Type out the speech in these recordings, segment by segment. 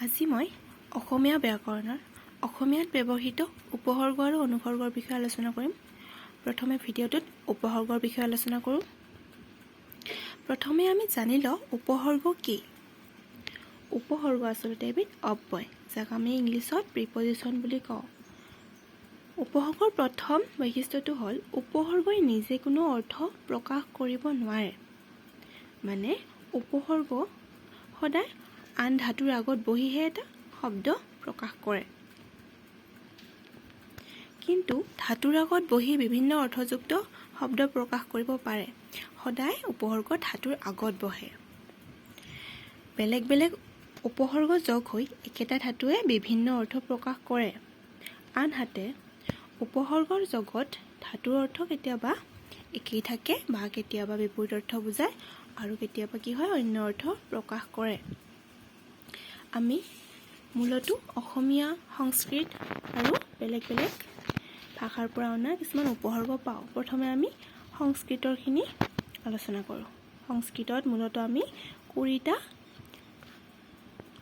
আজি মই অসমীয়া ব্যাকৰণৰ অসমীয়াত ব্যৱহৃত উপসৰ্গ আৰু অনুসৰ্গৰ বিষয়ে আলোচনা কৰিম। প্ৰথমে ভিডিঅ'টোত উপসৰ্গৰ বিষয়ে আলোচনা কৰোঁ। প্ৰথমে আমি জানি লওঁ উপসৰ্গ কি। উপসৰ্গ আচলতে এবিধ অব্যয়, যাক আমি ইংলিছত প্ৰিপজিশ্যন বুলি কওঁ। উপসৰ্গৰ প্ৰথম বৈশিষ্ট্যটো হ'ল উপসৰ্গই নিজে কোনো অৰ্থ প্ৰকাশ কৰিব নোৱাৰে। মানে উপসৰ্গ সদায় আন ধাতুৰ আগত বহিহে এটা শব্দ প্ৰকাশ কৰে। কিন্তু ধাতুৰ আগত বহি বিভিন্ন অৰ্থযুক্ত শব্দ প্ৰকাশ কৰিব পাৰে। সদায় উপসৰ্গ ধাতুৰ আগত বহে। বেলেগ বেলেগ উপসৰ্গ যোগ হৈ একেটা ধাতুৱে বিভিন্ন অৰ্থ প্ৰকাশ কৰে। আনহাতে উপসৰ্গৰ যোগত ধাতুৰ অৰ্থ কেতিয়াবা একেই থাকে বা কেতিয়াবা বিপৰীত অৰ্থ বুজায় আৰু কেতিয়াবা কি হয় অন্য অৰ্থ প্ৰকাশ কৰে। আমি মূলতঃ অসমীয়া, সংস্কৃত আৰু বেলেগ বেলেগ ভাষাৰ পৰা অনা কিছুমান উপসৰ্গ পাওঁ। প্ৰথমে আমি সংস্কৃতৰখিনি আলোচনা কৰোঁ। সংস্কৃতত মূলতঃ আমি 20টা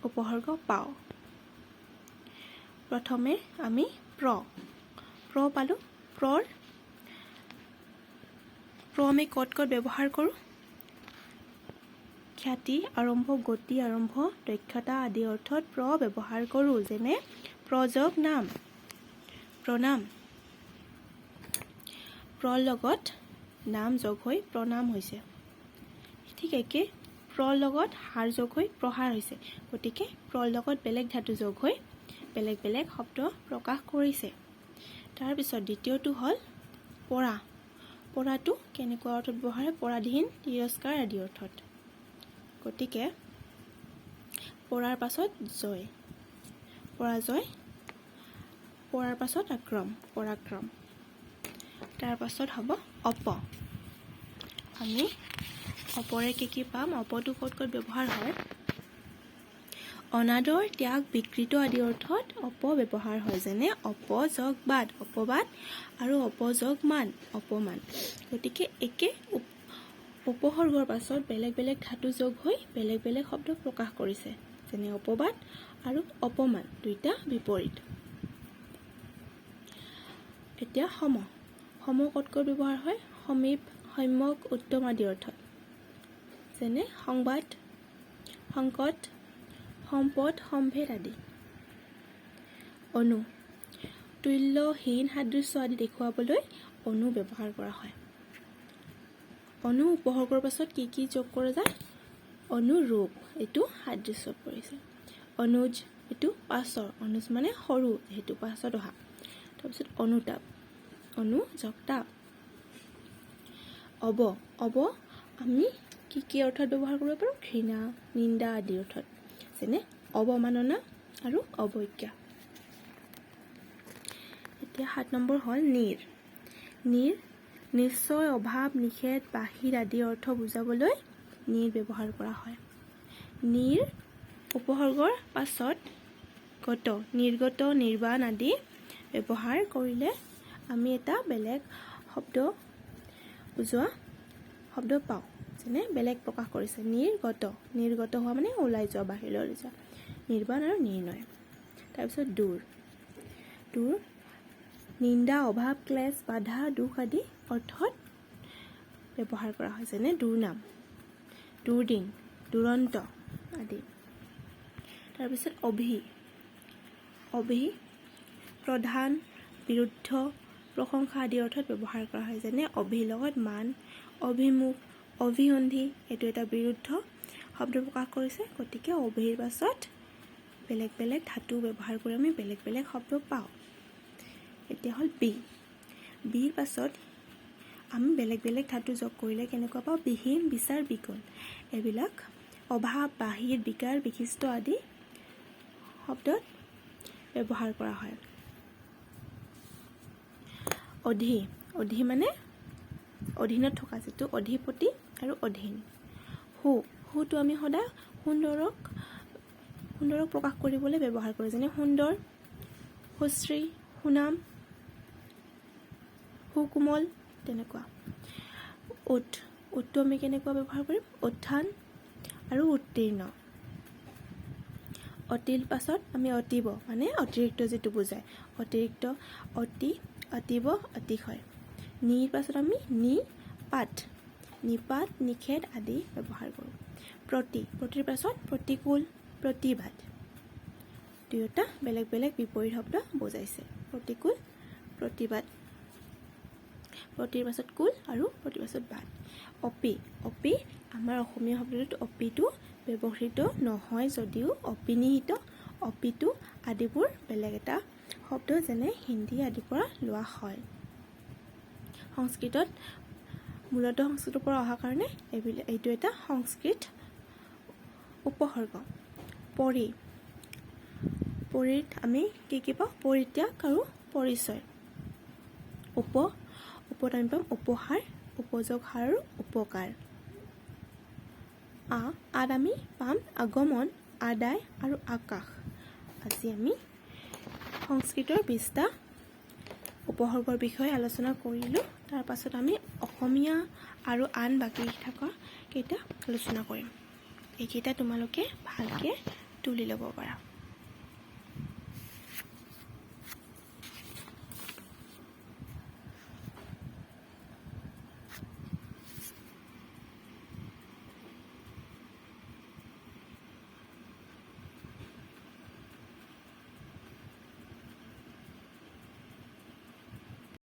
উপসৰ্গ পাওঁ। প্ৰথমে আমি প্ৰ পালোঁ। প্ৰ আমি ক'ত ব্যৱহাৰ কৰোঁ? খ্যাতি আৰম্ভ, গতি আৰম্ভ, দক্ষতা আদি অৰ্থত প্ৰ ব্যৱহাৰ কৰোঁ। যেনে প্ৰযোগ নাম, প্ৰণাম। প্ৰৰ লগত নাম যোগ হৈ প্ৰণাম হৈছে। ঠিক একে প্ৰৰ লগত হাৰ যোগ হৈ প্ৰহাৰ হৈছে। গতিকে প্ৰৰ লগত বেলেগ ধাতু যোগ হৈ বেলেগ বেলেগ শব্দ প্ৰকাশ কৰিছে। তাৰপিছত দ্বিতীয়টো হ'ল পৰা। পৰাটো কেনেকুৱা অৰ্থত ব্যৱহাৰ হয়? পৰাধীন, তিৰস্কাৰ আদি অৰ্থত। গতিকে পৰাৰ পাছত জয়, পৰাজয়, পৰাৰ পাছত আক্ৰম, পৰাক্ৰম। তাৰ পাছত হ'ব অপ। আমি অপৰে কি পাম? অপটো ক'ত ব্যৱহাৰ হয়? অনাদৰ, ত্যাগ, বিকৃত আদি অৰ্থত অপ ব্যৱহাৰ হয়। যেনে অপযোগ বাদ, অপবাদ আৰু অপযোগ মান, অপমান। গতিকে একে উপসৰ্গৰ পাছত বেলেগ বেলেগ ধাতু যোগ হৈ বেলেগ বেলেগ শব্দ প্ৰকাশ কৰিছে। যেনে অপবাদ আৰু অপমান, দুইটা বিপৰীত। এতিয়া সম। সম ক'ত ব্যৱহাৰ হয়? সমীপ, সম্যক, উত্তম আদি অৰ্থত। যেনে সংবাদ, সংকট, সম্পদ, সম্ভেদ আদি। অনু। তুল্য, হীন, সাদৃশ্য আদি দেখুৱাবলৈ অনু ব্যৱহাৰ কৰা হয়। অনু উপসৰ্গৰ পাছত কি যোগ কৰা যায়? অনুৰূপ, এইটো সাদৃশ্যত পৰিছে। অনুজ, এইটো পাছৰ, অনুজ মানে সৰু, সেইটো পাছত অহা। তাৰপিছত অনুতাপ, অনু যোগ তাপ। অব। অব আমি কি অৰ্থত ব্যৱহাৰ কৰিব পাৰোঁ? ঘৃণা, নিন্দা আদি অৰ্থত। যেনে অৱমাননা আৰু অৱজ্ঞা। এতিয়া 7 নম্বৰ হ'ল নিৰ। নিৰ নিশ্চয়, অভাৱ, নিষেধ, বাহিৰ আদি অৰ্থ বুজাবলৈ নিৰ ব্যৱহাৰ কৰা হয়। নিৰ উপসৰ্গৰ পাছত গত, নিৰ্গত, নিৰ্বাণ আদি ব্যৱহাৰ কৰিলে আমি এটা বেলেগ শব্দ বুজোৱা শব্দ পাওঁ। যেনে বেলেগ প্ৰকাশ কৰিছে। নিৰ্গত, নিৰ্গত হোৱা মানে ওলাই যোৱা, বাহিৰলৈ যোৱা। নিৰ্বাণ আৰু নিৰ্ণয়। তাৰপিছত দূৰ। দূৰ নিন্দা, অভাৱ, ক্লেশ, বাধা, দুখ আদি অৰ্থত ব্যৱহাৰ কৰা হয়। যেনে দুৰ্নাম, দুৰ্দিন, দুৰন্ত আদি। তাৰপিছত অভি। অভি প্ৰধান, বিৰুদ্ধ, প্ৰশংসা আদি অৰ্থত ব্যৱহাৰ কৰা হয়। যেনে অভিৰ লগত মান, অভিমুখ, অভিসন্ধি, এইটো এটা বিৰুদ্ধ শব্দ প্ৰকাশ কৰিছে। গতিকে অভিৰ পাছত বেলেগ বেলেগ ধাতু ব্যৱহাৰ কৰি আমি বেলেগ বেলেগ শব্দ পাওঁ। এতিয়া হ'ল বি। বিৰ পাছত আমি বেলেগ বেলেগ ধাতু যোগ কৰিলে কেনেকুৱা পাওঁ? বিহীন, বিচাৰ, বিকল। এইবিলাক অভাৱ, বাহিৰ, বিকাৰ, বিশিষ্ট আদি শব্দত ব্যৱহাৰ কৰা হয়। অধি। অধি মানে অধীনত থকা, যিটো অধিপতি আৰু অধীন। সু। সুটো আমি সদায় সুন্দৰক প্ৰকাশ কৰিবলৈ ব্যৱহাৰ কৰোঁ। যেনে সুন্দৰ, সুশ্ৰী, সুনাম, সুকোমল, তেনেকুৱা। উৎ। উৎটো আমি কেনেকুৱা ব্যৱহাৰ কৰিম? উত্থান আৰু উত্তীৰ্ণ। অতিৰ পাছত আমি অতিব মানে অতিৰিক্ত যিটো বুজায় অতিৰিক্ত অতি অতিব অতিশয় নিৰ পাছত আমি নিপাত নিপাত নিষেধ আদি ব্যৱহাৰ কৰোঁ প্ৰতিৰ পাছত প্ৰতিকূল প্ৰতিবাদ দুয়োটা বেলেগ বেলেগ বিপৰীত শব্দ বুজাইছে প্ৰতিকূল প্ৰতিবাদ প্ৰতিৰ পাছত কুল আৰু প্ৰতিৰ পাছত বাদ অপি আমাৰ অসমীয়া শব্দটোত অপিটো ব্যৱহৃত নহয় যদিও অপিনিহিত অপিটো আদিবোৰ বেলেগ এটা শব্দ যেনে হিন্দী আদিৰ পৰা লোৱা হয় সংস্কৃতত মূলতঃ সংস্কৃতৰ পৰা অহা কাৰণে এইটো এটা সংস্কৃত উপসৰ্গ পৰিত আমি কি পাওঁ পৰিত্যাগ আৰু পৰিচয় উপত আমি পাম উপহাৰ উপযোগ হাৰ আৰু উপকাৰ আদ আমি পাম আগমন আদায় আৰু আকাশ আজি আমি সংস্কৃতৰ 20টা উপসৰ্গৰ বিষয়ে আলোচনা কৰিলোঁ তাৰ পাছত আমি অসমীয়া আৰু আন বাকী থকা কেইটা আলোচনা কৰিম এইকেইটা তোমালোকে ভালকৈ তুলি ল'ব পাৰা